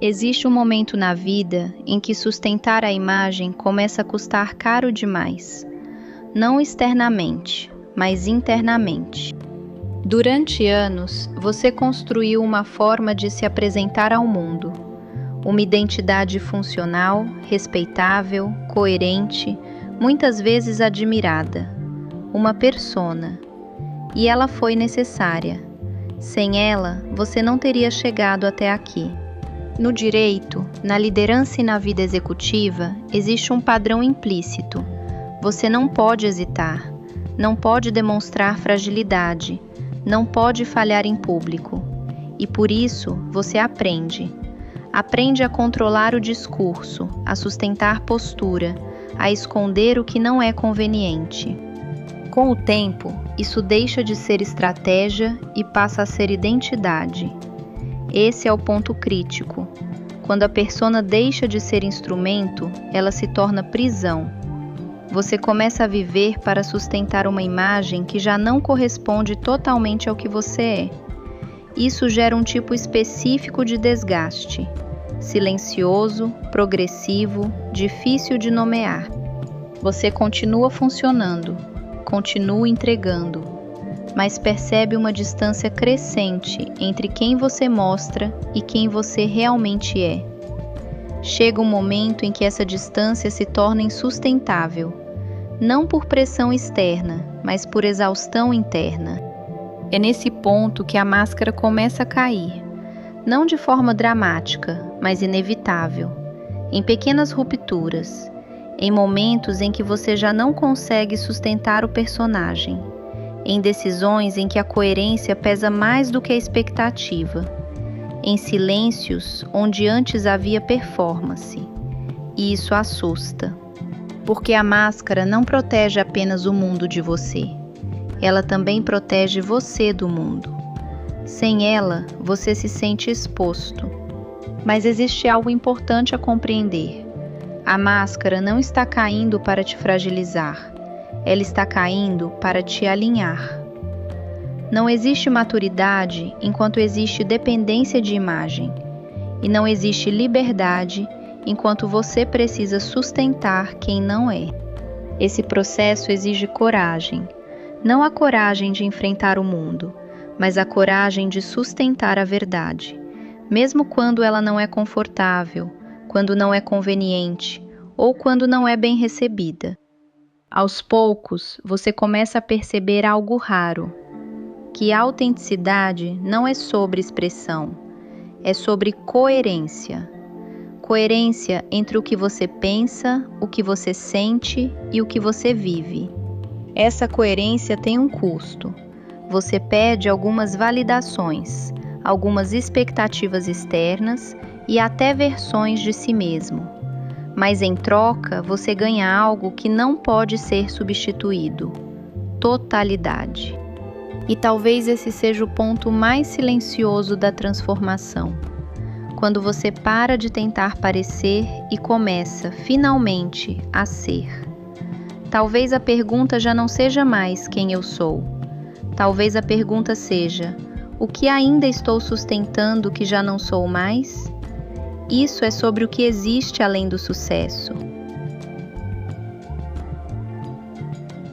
Existe um momento na vida em que sustentar a imagem começa a custar caro demais, não externamente, mas internamente. Durante anos, você construiu uma forma de se apresentar ao mundo, uma identidade funcional, respeitável, coerente, muitas vezes admirada, uma persona. E ela foi necessária. Sem ela, você não teria chegado até aqui. No direito, na liderança e na vida executiva, existe um padrão implícito. Você não pode hesitar, não pode demonstrar fragilidade, não pode falhar em público. E por isso, você aprende. Aprende a controlar o discurso, a sustentar postura, a esconder o que não é conveniente. Com o tempo, isso deixa de ser estratégia e passa a ser identidade. Esse é o ponto crítico. Quando a persona deixa de ser instrumento, ela se torna prisão. Você começa a viver para sustentar uma imagem que já não corresponde totalmente ao que você é. Isso gera um tipo específico de desgaste, silencioso, progressivo, difícil de nomear. Você continua funcionando, continua entregando, mas percebe uma distância crescente entre quem você mostra e quem você realmente é. Chega um momento em que essa distância se torna insustentável, não por pressão externa, mas por exaustão interna. É nesse ponto que a máscara começa a cair, não de forma dramática, mas inevitável, em pequenas rupturas, em momentos em que você já não consegue sustentar o personagem, em decisões em que a coerência pesa mais do que a expectativa, em silêncios onde antes havia performance. E isso assusta, porque a máscara não protege apenas o mundo de você, ela também protege você do mundo. Sem ela, você se sente exposto. Mas existe algo importante a compreender. A máscara não está caindo para te fragilizar. Ela está caindo para te alinhar. Não existe maturidade enquanto existe dependência de imagem. E não existe liberdade enquanto você precisa sustentar quem não é. Esse processo exige coragem. Não a coragem de enfrentar o mundo, mas a coragem de sustentar a verdade, mesmo quando ela não é confortável, quando não é conveniente ou quando não é bem recebida. Aos poucos, você começa a perceber algo raro, que a autenticidade não é sobre expressão, é sobre coerência. Coerência entre o que você pensa, o que você sente e o que você vive. Essa coerência tem um custo. Você perde algumas validações, algumas expectativas externas e até versões de si mesmo. Mas em troca, você ganha algo que não pode ser substituído: totalidade. E talvez esse seja o ponto mais silencioso da transformação. Quando você para de tentar parecer e começa, finalmente, a ser. Talvez a pergunta já não seja mais quem eu sou. Talvez a pergunta seja: o que ainda estou sustentando que já não sou mais? Isso é sobre o que existe além do sucesso.